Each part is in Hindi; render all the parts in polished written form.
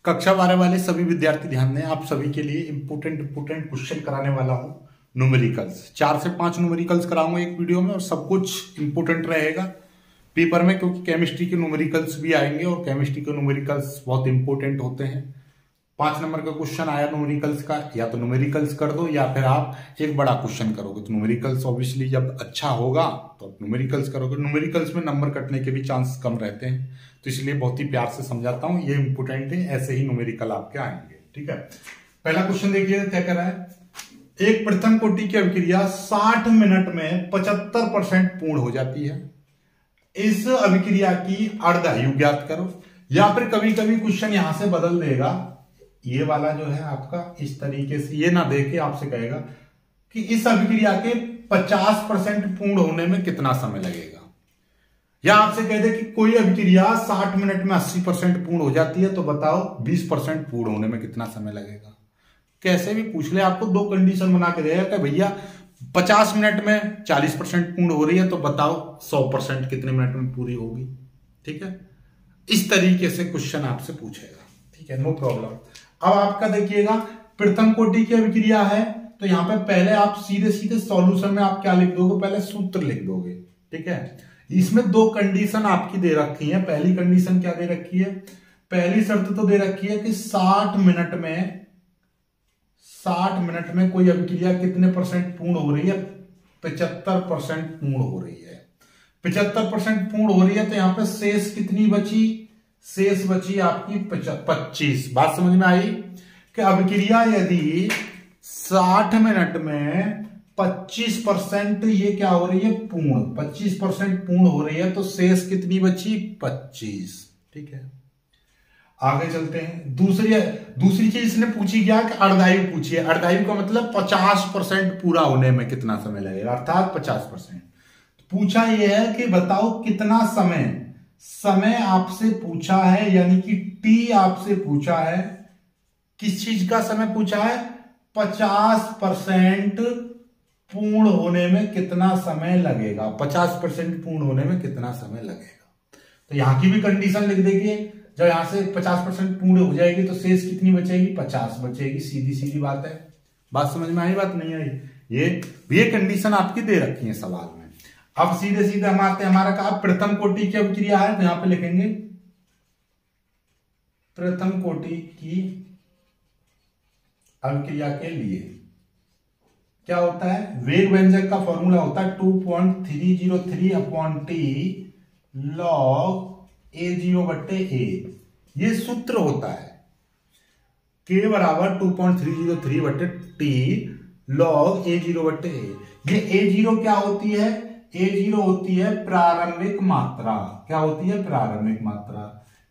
कक्षा 12 वाले सभी विद्यार्थी ध्यान दें, आप सभी के लिए इम्पोर्टेंट क्वेश्चन कराने वाला हूं। न्यूमेरिकल्स 4 से 5 न्यूमेरिकल्स कराऊंगा एक वीडियो में और सब कुछ इम्पोर्टेंट रहेगा पेपर में, क्योंकि केमिस्ट्री के न्यूमेरिकल्स भी आएंगे और केमिस्ट्री के न्यूमेरिकल्स बहुत इंपॉर्टेंट होते हैं। 5 नंबर का क्वेश्चन आया न्यूमेरिकल्स का, या तो न्यूमेरिकल्स कर दो या फिर आप एक बड़ा क्वेश्चन करोगे। तो न्यूमेरिकल्स ऑब्वियसली जब अच्छा होगा तो आप न्यूमेरिकल्स करोगे। न्यूमेरिकल्स में नंबर कटने के भी चांस कम रहते हैं, तो इसलिए बहुत ही प्यार से समझाता हूं, ये इंपोर्टेंट है। ऐसे ही न्यूमेरिकल आपके आएंगे, ठीक है। पहला क्वेश्चन देखिए क्या कर रहा है। एक प्रथम कोटि की अभिक्रिया 60 मिनट में 75% पूर्ण हो जाती है। इस अभिक्रिया की अर्धायु ज्ञात करो। या फिर कभी कभी क्वेश्चन यहां से बदल देगा, ये वाला जो है आपका इस तरीके से, ये ना देखे आपसे कहेगा कि इस अभिक्रिया के 50% पूर्ण होने में कितना समय लगेगा। या आपसे कह दे कि कोई अभिक्रिया 60 मिनट में 80% पूर्ण हो जाती है, तो बताओ 20% पूर्ण होने में कितना समय लगेगा। कैसे भी पूछ ले, आपको 2 कंडीशन बना के देगा कि भैया 50 मिनट में 40% पूर्ण हो रही है, तो बताओ 100% कितने मिनट में पूरी होगी। ठीक है, इस तरीके से क्वेश्चन आपसे पूछेगा, ठीक है, नो प्रॉब्लम। अब आपका देखिएगा प्रथम कोटि की अभिक्रिया है, तो यहां पे पहले आप सीधे सीधे सॉल्यूशन में आप क्या लिख दोगे, पहले सूत्र लिख दोगे। ठीक है, इसमें 2 कंडीशन आपकी दे रखी है। पहली कंडीशन क्या दे रखी है, पहली शर्त तो दे रखी है कि 60 मिनट में कोई अभिक्रिया कितने परसेंट पूर्ण हो रही है, 75% पूर्ण हो रही है। 75% पूर्ण हो रही है, तो यहां पे शेष कितनी बची, शेष बची आपकी 25। बात समझ में आई कि अभिक्रिया यदि 60 मिनट में 25% ये क्या हो रही है, पूर्ण 25% पूर्ण हो रही है, तो शेष कितनी बची, 25। ठीक है, आगे चलते हैं। दूसरी चीज इसने पूछी क्या कि अर्धायु पूछी है। अर्धायु का मतलब 50% पूरा होने में कितना समय लगेगा, अर्थात 50%। पूछा यह है कि बताओ कितना समय आपसे पूछा है, यानी कि टी आपसे पूछा है। किस चीज का समय पूछा है, 50% पूर्ण होने में कितना समय लगेगा, 50% पूर्ण होने में कितना समय लगेगा। तो यहां की भी कंडीशन लिख देंगे। जब यहां से 50% पूर्ण हो जाएगी तो शेष कितनी बचेगी, 50 बचेगी। सीधी सीधी बात है। बात समझ में आई, बात नहीं आई, ये कंडीशन आपकी दे रखी है सवाल में। अब सीधे सीधे हम आते हैं, हमारा कहा प्रथम कोटि की अभिक्रिया है, तो यहां पे लिखेंगे प्रथम कोटि की अभिक्रिया के लिए क्या होता है, वेग व्यंजक का फॉर्मूला होता है 2.303 अपॉन टी लॉग A0/A। ये सूत्र होता है K बराबर 2.303/T लॉग A0/A। ये A0 क्या होती है, A0 होती है प्रारंभिक मात्रा। क्या होती है, प्रारंभिक मात्रा।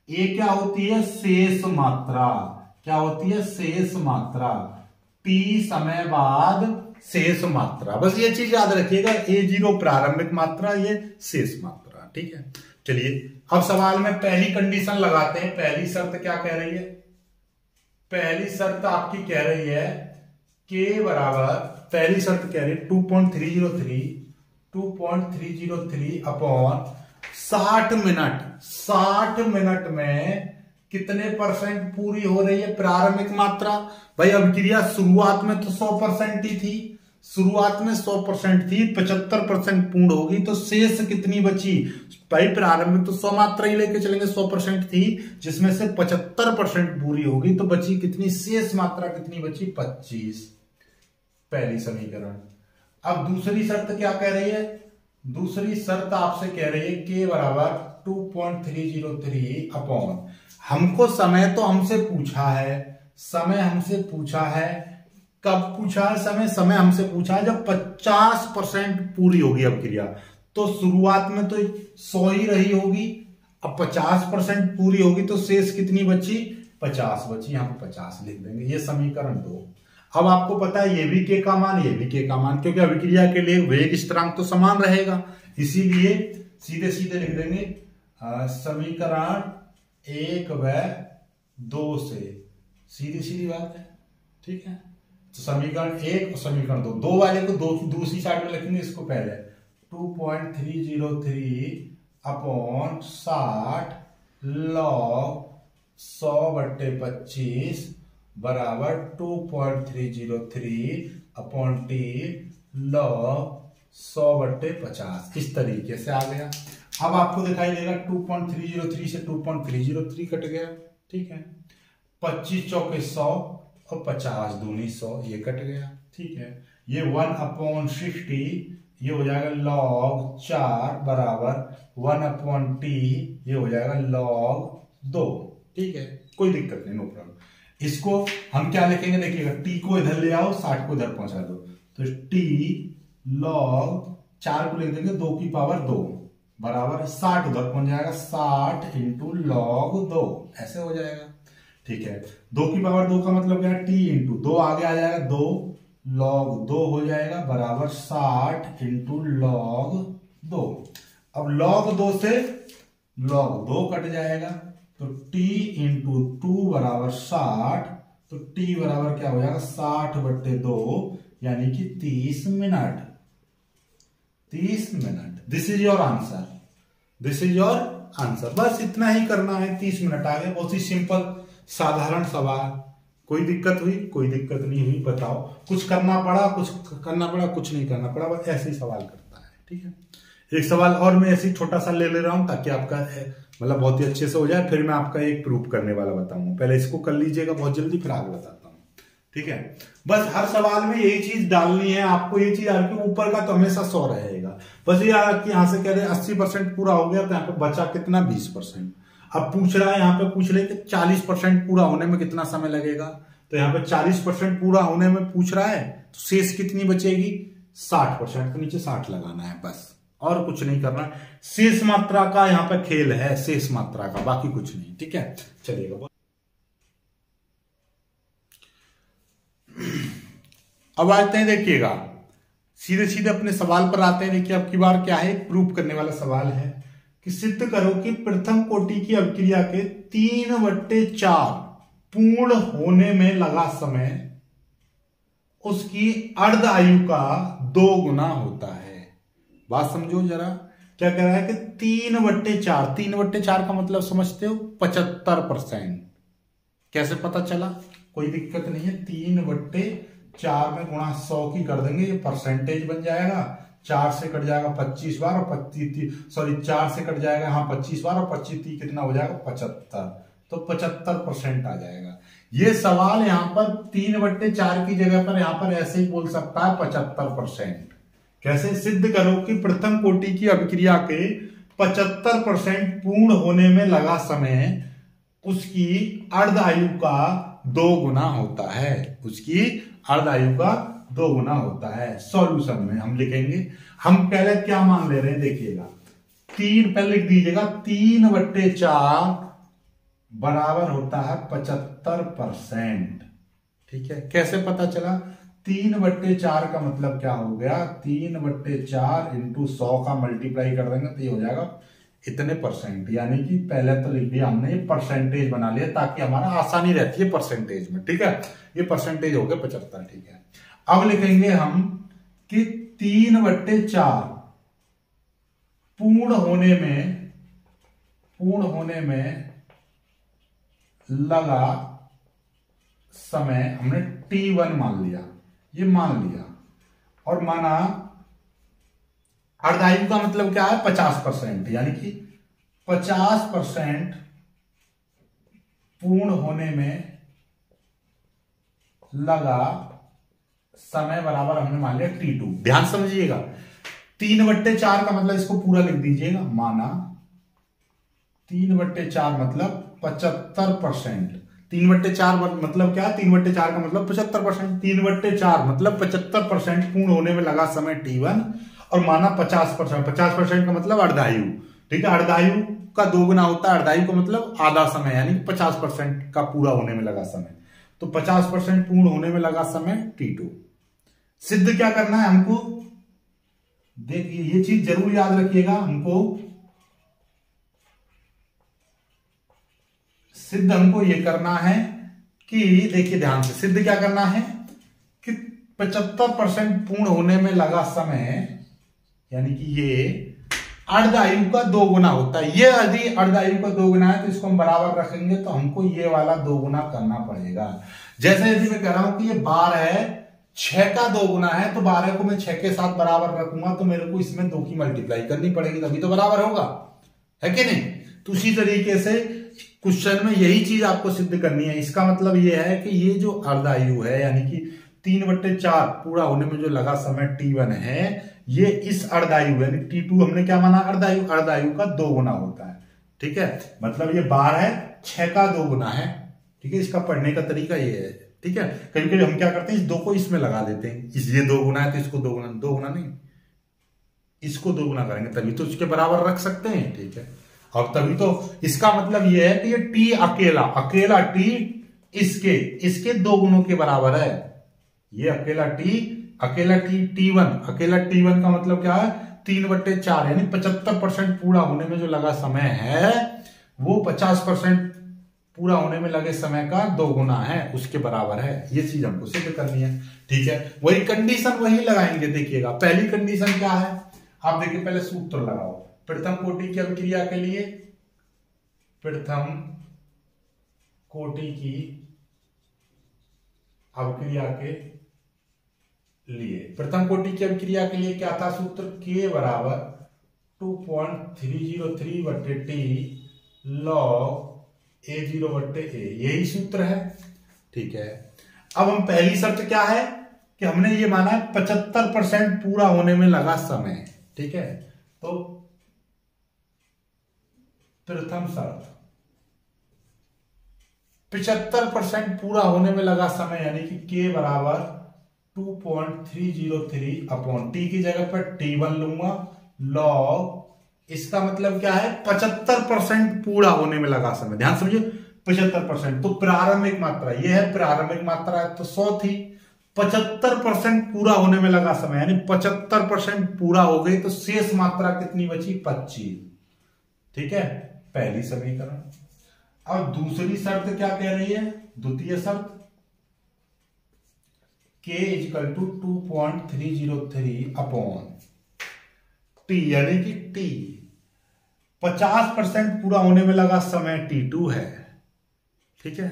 A क्या होती है, शेष मात्रा। क्या होती है, शेष मात्रा। T समय बाद शेष मात्रा। बस ये चीज याद रखिएगा, A0 प्रारंभिक मात्रा, ये शेष मात्रा। ठीक है, चलिए अब सवाल में पहली कंडीशन लगाते हैं। पहली शर्त क्या कह रही है, पहली शर्त आपकी कह रही है K बराबर, पहली शर्त कह रही है 2.303 अपॉन 60 मिनट। 60 मिनट में कितने परसेंट पूरी हो रही है, प्रारंभिक मात्रा। भाई अभिक्रिया शुरुआत में तो 100% ही थी, शुरुआत में 100% थी, 75% पूर्ण होगी, तो शेष कितनी बची। भाई प्रारंभिक तो 100 मात्रा ही लेके चलेंगे, 100% थी, जिसमें से 75% पूरी होगी, तो बची कितनी, शेष मात्रा कितनी बची, 25। पहली समीकरण। अब दूसरी शर्त क्या कह रही है, दूसरी शर्त आपसे कह रही है K बराबर 2.303 अपॉन, हमको समय तो हमसे पूछा है, समय हमसे पूछा है, कब पूछा है समय हमसे पूछा है जब 50% पूरी होगी अभिक्रिया। तो शुरुआत में तो 100 ही रही होगी, अब 50% पूरी होगी, तो शेष कितनी बची, 50 बची। यहां पे 50 लिख देंगे, ये समीकरण 2। अब आपको पता है ये भी K का मान, ये भी K का मान, क्योंकि अभिक्रिया के लिए वेग स्थिरांक तो समान रहेगा, इसीलिए सीधे सीधे लिख देंगे समीकरण 1 व 2 से। सीधी सीधी बात है, ठीक है। तो समीकरण 1 और समीकरण 2 वाले को दूसरी साइड में लिखेंगे, इसको पहले 2.303 अपॉन 60 लॉग 100/25 बराबर 2.303 अपॉन टी लॉग 100/50। इस तरीके से आ गया। अब आपको दिखाई देगा 2.303 से 2.303 कट गया, ठीक है। 25 चौके 100 और 50 दूनी 100, ये कट गया, ठीक है। ये 1/60 ये हो जाएगा log 4 बराबर 1/t ये हो जाएगा log 2, ठीक है। कोई दिक्कत नहीं, नो प्रॉब्लम। इसको हम क्या लिखेंगे, देखिएगा, t को इधर ले आओ, 60 को इधर पहुंचा दो, तो t log 4 को लिख देंगे 2 की पावर 2 बराबर 60 उधर पहुंच जाएगा, 60 इंटू log 2, ऐसे हो जाएगा, ठीक है। 2 की पावर 2 का मतलब क्या है, t इंटू 2 आगे आ जाएगा, 2 log 2 हो जाएगा बराबर 60 इंटू log 2। अब log 2 से log 2 कट जाएगा, तो t इंटू 2 बराबर 60, तो t बराबर क्या हो जाएगा 60/2 यानी कि 30 minute. 30 minute, this is your answer, this is your answer. बस इतना ही करना है, 30 मिनट आ गए। बहुत ही सिंपल साधारण सवाल। कोई दिक्कत हुई, कोई दिक्कत नहीं हुई, बताओ। कुछ करना पड़ा, कुछ करना पड़ा, कुछ नहीं करना पड़ा, बस ऐसे ही सवाल करता है, ठीक है। एक सवाल और मैं ऐसे ही छोटा सा ले रहा हूं ताकि आपका मतलब बहुत ही अच्छे से हो जाए। फिर मैं आपका एक प्रूफ करने वाला बताऊंगा, पहले इसको कर लीजिएगा बहुत जल्दी, फिर आगे बताता हूँ, ठीक है। बस हर सवाल में यही चीज डालनी है आपको, ये चीज आपके ऊपर का तो हमेशा 100 रहेगा। बस ये कि यहाँ से कह रहे 80% पूरा हो गया, तो यहाँ पे बचा कितना 20%। अब पूछ रहा है, यहाँ पे पूछ रहे कि 40% पूरा होने में कितना समय लगेगा, तो यहाँ पे 40% पूरा होने में पूछ रहा है, तो शेष कितनी बचेगी 60%, तो नीचे 60 लगाना है, बस और कुछ नहीं करना है। शेष मात्रा का यहाँ पे खेल है, शेष मात्रा का, बाकी कुछ नहीं, ठीक है। चलिएगा, अब आते हैं, देखिएगा, सीधे सीधे अपने सवाल पर आते हैं। देखिए अब की बार क्या है, प्रूफ करने वाला सवाल है कि सिद्ध करो कि प्रथम कोटि की अभिक्रिया के 3/4 पूर्ण होने में लगा समय उसकी अर्ध आयु का 2 गुना होता है। बात समझो जरा, क्या कह रहा है कि 3/4, 3/4 का मतलब समझते हो 75%। कैसे पता चला, कोई दिक्कत नहीं है, 3/4 में गुणा 100 की कर देंगे, ये परसेंटेज बन जाएगा। 4 से कट जाएगा 25 बार, और 4 से कट जाएगा हाँ 25 बार, और 25 कितना हो जाएगा 75, तो 75% आ जाएगा। ये सवाल यहाँ पर 3/4 की जगह पर यहाँ पर ऐसे ही बोल सकता है 75%। कैसे, सिद्ध करो कि प्रथम कोटि की अभिक्रिया के 75% पूर्ण होने में लगा समय उसकी अर्ध आयु का 2 गुना होता है, उसकी अर्ध आयु का 2 गुना होता है। सॉल्यूशन में हम लिखेंगे, हम पहले क्या मान ले रहे हैं, देखिएगा 3 पहले लिख दीजिएगा, 3/4 बराबर होता है 75%, ठीक है। कैसे पता चला, 3/4 का मतलब क्या हो गया, 3/4 इंटू 100 का मल्टीप्लाई कर देंगे तो ये हो जाएगा इतने परसेंट, यानी कि पहले तो लिख दिया हमने, ये परसेंटेज बना लिया ताकि हमारा आसानी रहती है परसेंटेज में, ठीक है। ये परसेंटेज हो गया 75, ठीक है। अब लिखेंगे हम कि 3/4 पूर्ण होने में लगा समय, हमने t1 मान लिया, ये मान लिया, और माना अर्धायु का मतलब क्या है 50%, यानी कि 50% पूर्ण होने में लगा समय बराबर हमने मान लिया t2। ध्यान समझिएगा, 3/4 का मतलब इसको पूरा लिख दीजिएगा, माना 3/4 मतलब 75%। 3/4 मतलब क्या, 3/4 का मतलब 75%, 3/4 मतलब 75% पूर्ण होने में लगा समय t1, और माना 50%, 50% का मतलब अर्धायु, ठीक है। अर्धायु का 2 गुना होता है, अर्धायु का मतलब आधा समय, यानी 50% का पूरा होने में लगा समय, तो 50% पूर्ण होने में लगा समय t2। सिद्ध क्या करना है हमको, देखिए ये चीज जरूर याद रखिएगा, हमको सिद्ध हमको ये करना है कि, देखिए ध्यान से, सिद्ध क्या करना है कि 75% पूर्ण होने में लगा समय, यानी कि ये अर्धायु का 2 गुना होता है। ये यदि अर्धायु का 2 गुना है तो इसको हम बराबर रखेंगे, तो हमको ये वाला 2 गुना करना पड़ेगा। जैसे यदि मैं कह रहा हूं कि ये 12 है, 6 का 2 गुना है, तो 12 को मैं 6 के साथ बराबर रखूंगा, तो मेरे को इसमें 2 की मल्टीप्लाई करनी पड़ेगी, तभी तो बराबर होगा, है कि नहीं। तो उसी तरीके से क्वेश्चन में यही चीज आपको सिद्ध करनी है। इसका मतलब ये है कि ये जो अर्धायु है, यानी कि 3/4 पूरा होने में जो लगा समय T1 है, ये इस अर्धायु यानी T2 हमने क्या माना, अर्धायु, अर्धायु का 2 गुना होता है। ठीक है, मतलब ये 12 है, 6 का 2 गुना है। ठीक है, इसका पढ़ने का तरीका ये है। ठीक है, कभी कभी हम क्या करते हैं, इस 2 को इसमें लगा देते हैं, इस ये 2 गुना है तो इसको 2 गुना नहीं, इसको 2 गुना करेंगे तभी तो इसके बराबर रख सकते हैं। ठीक है, और तभी तो इसका मतलब ये है कि ये T अकेला T इसके 2 गुणों के बराबर है। ये अकेला T T1 का मतलब क्या है, 3/4 यानी 75% पूरा होने में जो लगा समय है, वो 50% पूरा होने में लगे समय का 2 गुना है, उसके बराबर है। ये चीज हमको सिद्ध करनी है। ठीक है, वही कंडीशन वही लगाएंगे। देखिएगा, पहली कंडीशन क्या है, आप देखिए, पहले सूत्र लगाओ। प्रथम कोटि की अभिक्रिया के लिए, प्रथम कोटि की अभिक्रिया के लिए, प्रथम कोटि की अभिक्रिया के लिए क्या था सूत्र, K बराबर 2.303/T log A0/A, यही सूत्र है। ठीक है, अब हम पहली शर्त क्या है कि हमने ये माना है 75% पूरा होने में लगा समय। ठीक है, तो प्रथम शर्त 75% पूरा होने में लगा समय, यानी कि K बराबर 2.303/T की जगह पर T1 लूंगा, log, इसका मतलब क्या है, 75% पूरा होने में लगा समय। ध्यान समझिए, 75%, तो प्रारंभिक मात्रा ये है, प्रारंभिक मात्रा है तो 100 थी, 75% पूरा होने में लगा समय, यानी 75% पूरा हो गई, तो शेष मात्रा कितनी बची, 25। ठीक है, पहली समीकरण। अब दूसरी शर्त क्या कह रही है, द्वितीय शर्त, K = 2.303/T, यानी कि T 50% पूरा होने में लगा समय T2 है। ठीक है,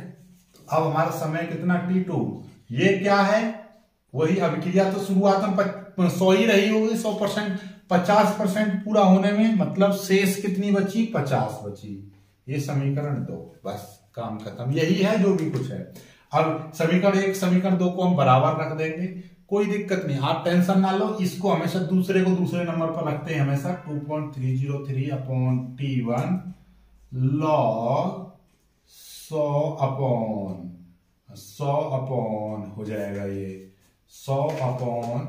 तो अब हमारा समय कितना, T2, ये क्या है, वही अभिक्रिया तो शुरुआत में 100 ही रही होगी, 100%, 50% पूरा होने में, मतलब शेष कितनी बची, 50 बची। ये समीकरण 2, बस काम खत्म। यही है जो भी कुछ है। अब समीकरण 1 समीकरण 2 को हम बराबर रख देंगे, कोई दिक्कत नहीं, आप टेंशन ना लो। इसको हमेशा दूसरे को दूसरे नंबर पर रखते हैं हमेशा, 2.303/T1 log 100 हो जाएगा, ये 100,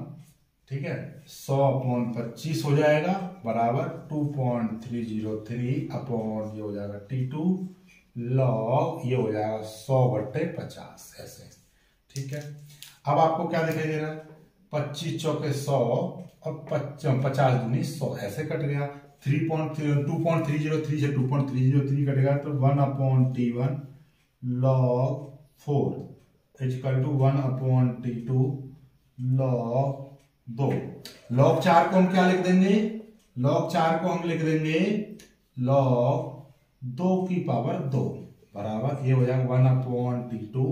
ठीक है, 100/25 हो जाएगा, बराबर 2.303 ये हो जाएगा T2 log, ये हो जाएगा 100/50 ऐसे। ठीक है, अब आपको क्या दिखाई दे रहा है, 25 चौके 100 और 50 दूनी 100, ऐसे कट गया। 2.303 से 2.303 कटेगा, तो 1/T1 log 4 = 1/T2 log 2। log 4 को हम क्या लिख देंगे, log 4 को हम लिख देंगे log 2 की पावर 2, बराबर ये हो जाएगा 1/T2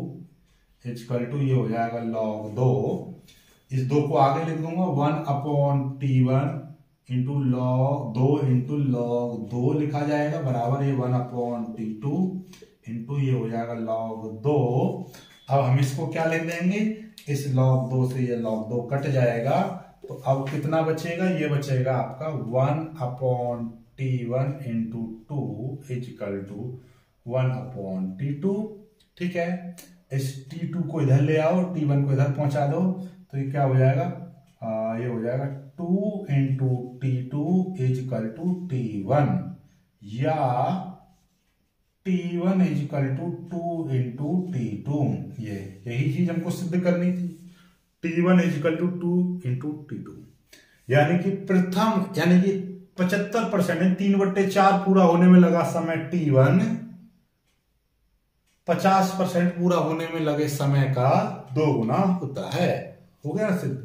= ये हो जाएगा log 2। इस 2 को आगे लिख दूंगा, 1/T1 × log 2 लिखा जाएगा, बराबर ये 1/T2 ये हो जाएगा log 2। अब हम इसको क्या लिख देंगे, इस log 2 से ये log 2 कट जाएगा, तो अब कितना बचेगा, ये बचेगा आपका 1/T1 × 2 = 1/T2। ठीक है, इस T2 को इधर ले आओ, T1 को इधर पहुंचा दो, तो ये क्या हो जाएगा, ये हो जाएगा 2 × T2 = T1, या T1 = 2 × T2। यही चीज हमको सिद्ध करनी थी, T1 = 2 × T2, यानी कि प्रथम, यानी कि 75%, 3/4 पूरा होने में लगा समय T1, 50% पूरा होने में लगे समय का 2 गुना होता है। हो गया ना सिद्ध,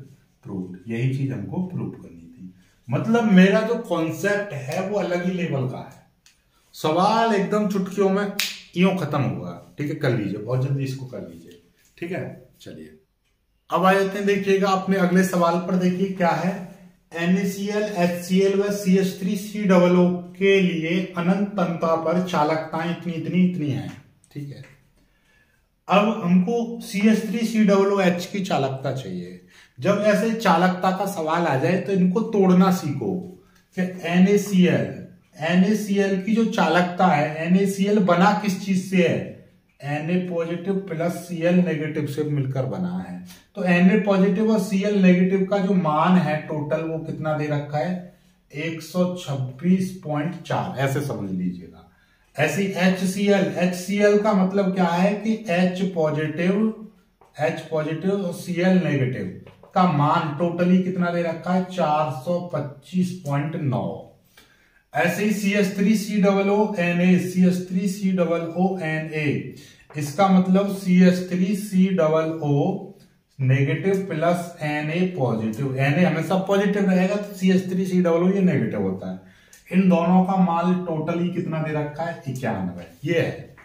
प्रूव। यही चीज हमको प्रूव करनी थी। मतलब मेरा जो कॉन्सेप्ट है वो अलग ही लेवल का है। सवाल एकदम चुटकियों में यूं खत्म हुआ। ठीक है, कर लीजिए, बहुत जल्दी इसको कर लीजिए। ठीक है, चलिए अब आ जाते हैं, देखिएगा अपने अगले सवाल पर। देखिए क्या है, NaCl, HCl व CH3COO के लिए अनंत अंतः पर चालकताएं इतनी इतनी इतनी है। ठीक है, अब हमको CH3COOH की चालकता चाहिए। जब ऐसे चालकता का सवाल आ जाए तो इनको तोड़ना सीखो कि NaCl की जो चालकता है, NaCl बना किस चीज से है, Na positive plus Cl negative से मिलकर बना है। तो Na पॉजिटिव और Cl नेगेटिव का जो मान है टोटल वो कितना दे रखा है, 126.4, ऐसे समझ लीजिएगा। ऐसे HCl का मतलब क्या है कि H पॉजिटिव और Cl नेगेटिव का मान टोटली कितना दे रखा है, 425.9। ऐसे ही CH3COONA, इसका मतलब CH3COO negative plus Na positive. Na हमेशा पॉजिटिव रहेगा तो CH3COO ये नेगेटिव होता है। इन दोनों का मान टोटली कितना दे रखा है, 91। ये है,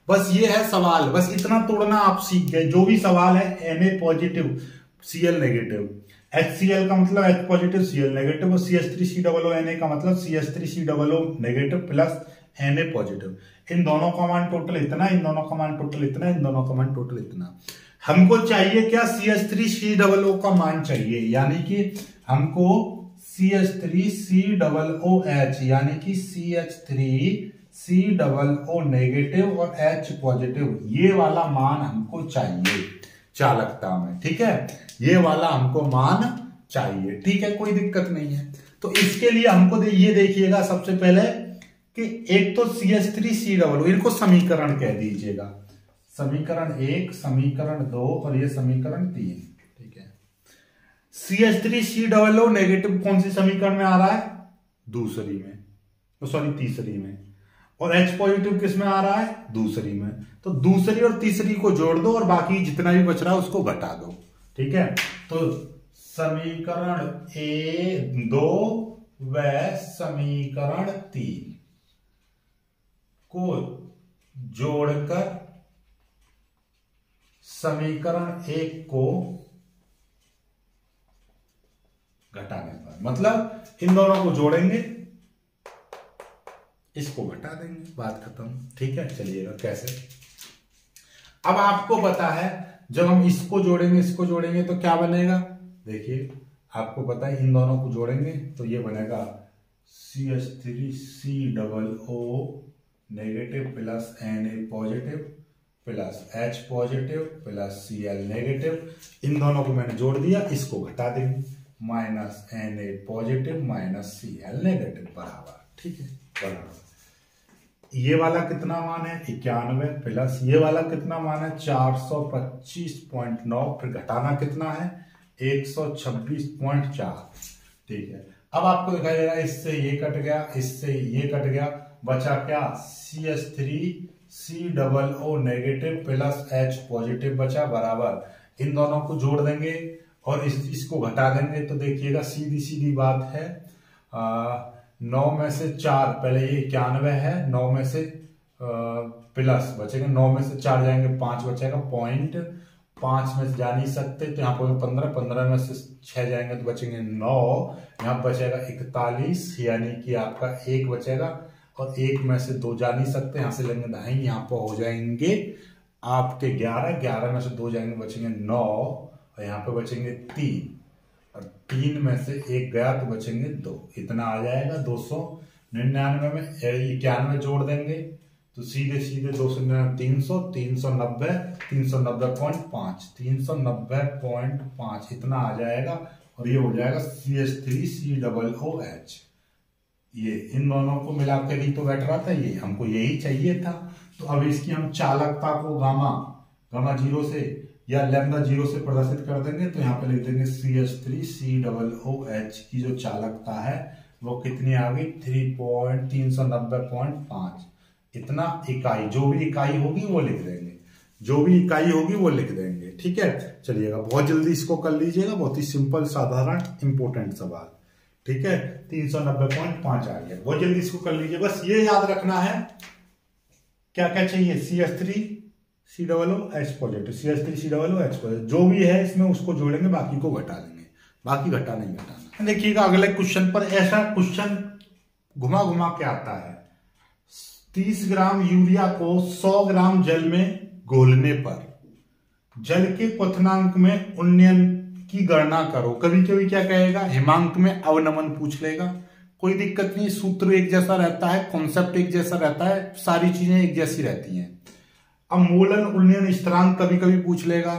बस ये है सवाल, बस इतना तोड़ना आप सीख गए। जो भी सवाल है Na positive Cl negative, HCl का मतलब H पॉजिटिव Cl नेगेटिव, और CH3COONA का मतलब CH3COO negative plus Na positive. इन दोनों का मान टोटल इतना, इन दोनों का मान टोटल इतना, इन दोनों का मान टोटल इतना। हमको चाहिए क्या, CH3COO का मान चाहिए, यानी कि हमको CH3COOH यानी कि CH3COO नेगेटिव और H पॉजिटिव, ये वाला मान हमको चाहिए चालकता में। ठीक है, ये वाला हमको मान चाहिए। ठीक है, कोई दिक्कत नहीं है। तो इसके लिए हमको ये देखिएगा सबसे पहले कि एक तो CH3COO, इनको समीकरण कह दीजिएगा, समीकरण 1, समीकरण 2 और ये समीकरण 3। ठीक है, CH3COO नेगेटिव कौन सी समीकरण में आ रहा है, दूसरी में, सॉरी तीसरी में, और H पॉजिटिव किस में आ रहा है, दूसरी में। तो दूसरी और तीसरी को जोड़ दो और बाकी जितना भी बच रहा है उसको घटा दो। ठीक है, तो समीकरण 2 व समीकरण 3 को जोड़कर समीकरण 1 को घटाने पर, मतलब इन दोनों को जोड़ेंगे, इसको घटा देंगे, बात खत्म। ठीक है, चलिएगा कैसे। अब आपको पता है जब हम इसको जोड़ेंगे इसको जोड़ेंगे तो क्या बनेगा, देखिए आपको पता है इन दोनों को जोड़ेंगे तो ये बनेगा CH3COO negative plus Na positive plus H positive plus Cl negative. इन दोनों को मैंने जोड़ दिया, इसको घटा देंगे, minus Na positive minus Cl negative बराबर। ठीक है, बराबर ये वाला कितना मान है, 91 प्लस ये वाला कितना मान है, 425.9, फिर घटाना कितना है, 126.4। ठीक है, अब आपको दिखाई दे रहा है इससे ये कट गया, इससे ये कट गया, बचा क्या, CH3COO negative plus H positive बचा बराबर। इन दोनों को जोड़ देंगे और इसको घटा देंगे तो देखिएगा सीधी सीधी बात है, 9 में से 4, पहले ये 91 है, 9 में से प्लस बचेगा, 9 में से 4 जाएंगे 5 बचेगा, पॉइंट 5 में से जा नहीं सकते तो यहाँ पर 15, 15 में से 6 जाएंगे तो बचेंगे 9, यहाँ बचेगा 41, यानी कि आपका 1 बचेगा, और 1 में से 2 जा नहीं सकते, यहाँ से लेंगे दाएं, यहाँ पर हो जाएंगे आपके 11, 11 में से 2 जाएंगे बचेंगे 9, और यहाँ पे बचेंगे 3, और 3 में से 1 गया तो बचेंगे 2, इतना आ जाएगा। 299 में 91 जोड़ देंगे तो सीधे सीधे 299 300, 390, 390.5, 390.5 इतना आ जाएगा, और ये हो जाएगा CH3COOH। ये इन दोनों को मिलाकर ही तो बैठ रहा था, ये हमको यही चाहिए था। तो अब इसकी हम चालकता को गामा 0 से या लैम्डा 0 से प्रदर्शित कर देंगे, तो यहाँ पे लिख देंगे CH3COOH की जो चालकता है वो कितनी आ गई, 390.5। इतना इकाई, जो भी इकाई होगी वो लिख देंगे, जो भी इकाई होगी वो लिख देंगे। ठीक है, चलिएगा बहुत जल्दी इसको कर लीजिएगा, बहुत ही सिंपल साधारण इंपोर्टेंट सवाल। ठीक है, 390.5 आ गया। बहुत जल्दी इसको कर लीजिए। बस ये याद रखना है क्या क्या चाहिए, CH3COOH पॉजिटिव, CH3COOH पॉजिटिव, जो भी है इसमें उसको जोड़ेंगे, बाकी को घटा देंगे, बाकी घटा नहीं घटाना। देखिएगा अगले क्वेश्चन पर, ऐसा क्वेश्चन घुमा घुमा के आता है। 30 ग्राम यूरिया को 100 ग्राम जल में घोलने पर जल के क्वथनांक में उन्नयन की गणना करो। कभी कभी क्या कहेगा, हिमांक में अवनमन पूछ लेगा, कोई दिक्कत नहीं, सूत्र एक जैसा रहता है, कॉन्सेप्ट एक जैसा रहता है, सारी चीजें एक जैसी रहती हैं। अब मोलन उन्नयन स्थिरांक कभी कभी पूछ लेगा,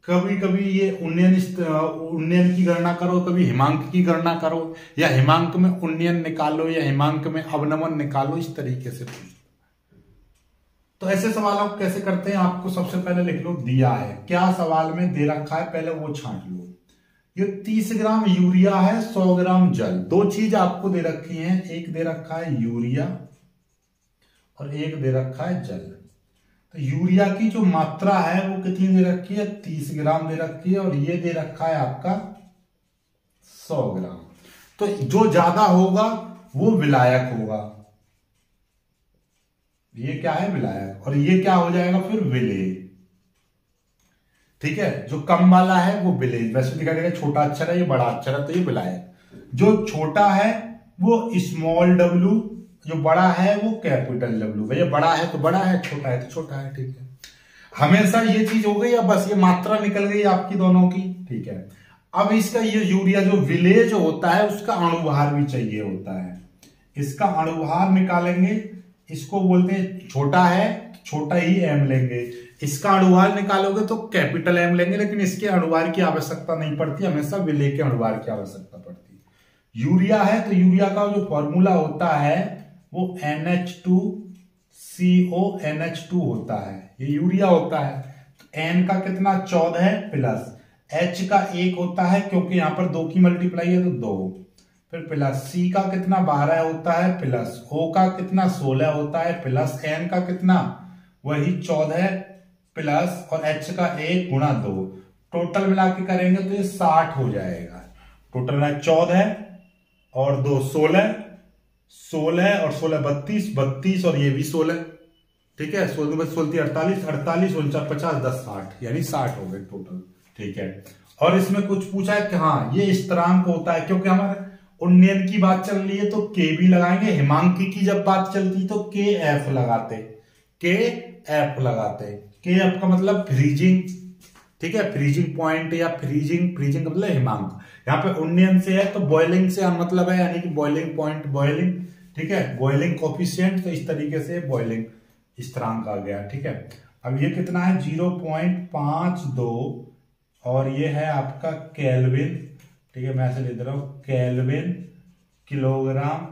कभी कभी ये उन्नयन की गणना करो, कभी हिमांक की गणना करो, या हिमांक में उन्नयन निकालो, या हिमांक में अवनमन निकालो, इस तरीके से पूछ। तो ऐसे सवालों को कैसे करते हैं, आपको सबसे पहले लिख लो, दिया है क्या सवाल में दे रखा है, पहले वो छांट लो। ये 30 ग्राम यूरिया है, 100 ग्राम जल, दो चीज आपको दे रखी है, एक दे रखा है यूरिया और एक दे रखा है जल। तो यूरिया की जो मात्रा है वो कितनी दे रखी है, 30 ग्राम दे रखी है, और ये दे रखा है आपका 100 ग्राम। तो जो ज्यादा होगा वो विलायक होगा, ये क्या है, विलायक, और ये क्या हो जाएगा फिर, विलेय। ठीक है, जो कम वाला है वो विलेय, वैसे दिखाई देगा छोटा अक्षर है, ये बड़ा अक्षर है, तो ये विलायक। जो छोटा है वो स्मॉल w, जो बड़ा है वो कैपिटल W। भैया बड़ा है तो बड़ा है, छोटा है तो छोटा है, ठीक है। हमेशा ये चीज हो गई, या बस ये मात्रा निकल गई आपकी दोनों की, ठीक है। अब इसका ये यूरिया जो विलेय जो होता है उसका अणुभार भी चाहिए होता है, इसका अणुभार निकालेंगे, इसको बोलते हैं, छोटा है छोटा ही m लेंगे, इसका अणुभार निकालोगे तो कैपिटल M लेंगे, लेकिन इसके अणुभार की आवश्यकता नहीं पड़ती, हमेशा विलेय के अणुभार की आवश्यकता पड़ती है। यूरिया है तो यूरिया का जो फॉर्मूला होता है वो NH2CO NH2 होता है, ये यूरिया होता है। तो N का कितना 14 है प्लस H का 1 होता है, क्योंकि यहां पर 2 की मल्टीप्लाई है तो 2, फिर प्लस C का कितना 12 होता है प्लस O का कितना 16 होता है प्लस N का कितना वही 14 प्लस और H का 1 गुणा 2, टोटल मिला के करेंगे तो ये 60 हो जाएगा। टोटल है 14 और 2 16, 16 और 16 32, 32 और ये भी 16, ठीक है। 16 48, 48 49 50 10 60, यानी 60 हो गए टोटल, ठीक है। और इसमें कुछ पूछा है कि हाँ ये स्थिरांक होता है, क्योंकि हमारे उन्नयन की बात चल रही है तो के भी लगाएंगे, हिमांकी की जब बात चलती तो के एफ लगाते, के एफ का मतलब फ्रीजिंग, ठीक है, फ्रीजिंग पॉइंट या फ्रीजिंग का मतलब हिमांक। यहाँ पे उन्नयन से है तो बॉइलिंग से मतलब है, यानी कि बॉइलिंग पॉइंट, बॉइलिंग, ठीक है, बॉइलिंग कोफिशिएंट, तो इस तरीके से बॉइलिंग स्थिरांक आ गया, ठीक है। अब ये कितना है 0.52 और ये है आपका केल्विन, ठीक है, मैं ऐसे लिख दे रहा हूं केल्विन किलोग्राम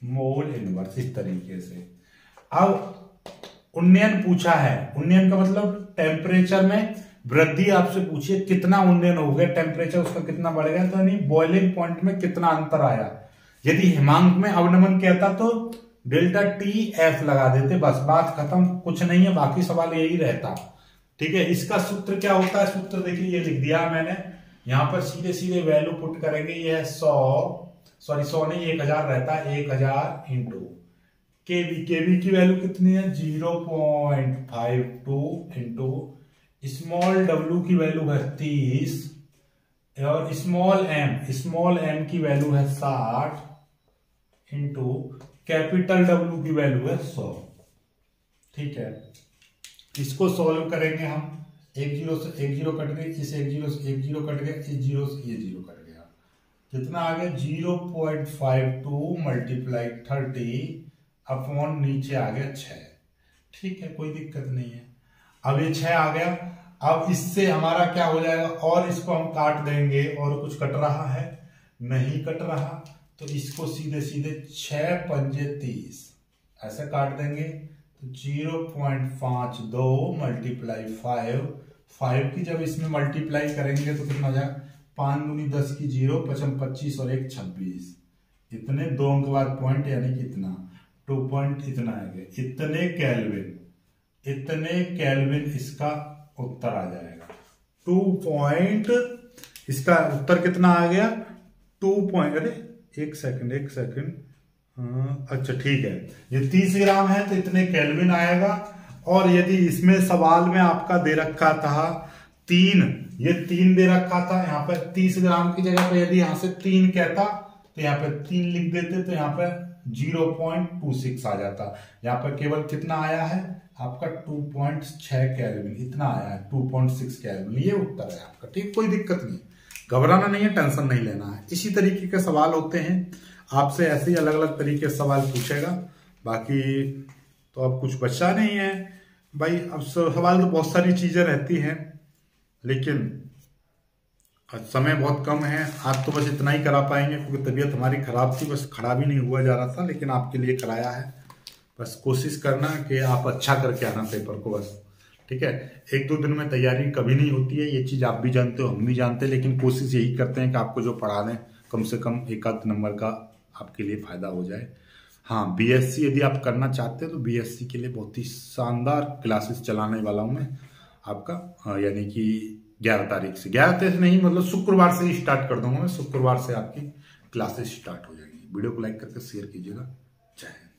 मोल इनवर्स, इस तरीके से। अब उन्नयन पूछा है, उन्नयन का मतलब टेम्परेचर में वृद्धि आपसे पूछिए, कितना उन्नयन हो गया, टेम्परेचर उसका कितना बढ़ गया, तो यानी बॉइलिंग पॉइंट में कितना अंतर आया। यदि हिमांक में अवनमन कहता तो डेल्टा टी एफ लगा देते, बस बात खत्म, कुछ नहीं है, बाकी सवाल यही रहता, ठीक है। इसका सूत्र क्या होता है, सूत्र देखिए ये लिख दिया मैंने, यहां पर सीधे सीधे वैल्यू पुट करेंगे, ये है 100 नहीं 1000 रहता है, 1000 इंटू केवी की वैल्यू कितनी है 0.52 इंटू स्मॉल डब्ल्यू की वैल्यू है 30 और स्मॉल एम की वैल्यू है 60 इंटू कैपिटल डब्ल्यू की वैल्यू है 100, ठीक है। इसको सॉल्व करेंगे हम, एक जीरो से एक जीरो कट गई, इस एक जीरो से एक जीरो कट गया, इस जीरो से ये जीरो कट गया, कितना आ गया 0.52 मल्टीप्लाई 30 अपॉन नीचे आ गया 6, ठीक है, कोई दिक्कत नहीं है। अब ये 6 आ गया, अब इससे हमारा क्या हो जाएगा, और इसको हम काट देंगे, और कुछ कट रहा है नहीं कट रहा, तो इसको सीधे सीधे 6 पंजे 30 ऐसे काट देंगे, तो 0.52 मल्टीप्लाई 5 की जब इसमें मल्टीप्लाई करेंगे तो कितना हो जाएगा 5 दूनी 10 की 0, 55 25 और 1 26, इतने 2 अंक बाद पॉइंट, यानी कि इतना 2 पॉइंट इतना आ गया, इतने केल्विन इसका उत्तर आ जाएगा 2 पॉइंट, इसका उत्तर कितना आ गया अरे एक सेकंड, अच्छा ठीक है, ये 30 ग्राम है तो इतने केल्विन आएगा। और यदि इसमें सवाल में आपका दे रखा था 3, ये 3 दे रखा था, यहाँ पर 30 ग्राम की जगह पर यदि यहाँ से 3 कहता तो यहाँ पे 3 लिख देते, तो यहाँ पे 0.26 आ जाता। यहाँ पर केवल कितना आया है आपका 2.6 केल्विन, इतना आया है 2.6 केल्विन, ये उत्तर है आपका। ठीक, कोई दिक्कत नहीं, घबराना नहीं है, टेंशन नहीं लेना है। इसी तरीके के सवाल होते हैं, आपसे ऐसे ही अलग अलग तरीके से सवाल पूछेगा। बाकी तो अब कुछ बचा नहीं है भाई, अब सवाल तो बहुत सारी चीजें रहती हैं, लेकिन समय बहुत कम है। आज तो बस इतना ही करा पाएंगे क्योंकि तबीयत हमारी खराब थी, बस खड़ा भी नहीं हुआ जा रहा था, लेकिन आपके लिए कराया है। बस कोशिश करना कि आप अच्छा करके आना पेपर को, बस ठीक है। 1-2 दिन में तैयारी कभी नहीं होती है, ये चीज़ आप भी जानते हो, हम भी जानते हैं, लेकिन कोशिश यही करते हैं कि आपको जो पढ़ा दें कम से कम 1-8 नंबर का आपके लिए फायदा हो जाए। हाँ, बीएससी यदि आप करना चाहते हैं तो बीएससी के लिए बहुत ही शानदार क्लासेस चलाने वाला हूँ मैं आपका, यानी कि 11 तारीख से, 11 तारीख नहीं मतलब शुक्रवार से ही स्टार्ट कर दूंगा मैं। शुक्रवार से आपकी क्लासेस स्टार्ट हो जाएंगी। वीडियो को लाइक करके शेयर कीजिएगा। जय हिंद।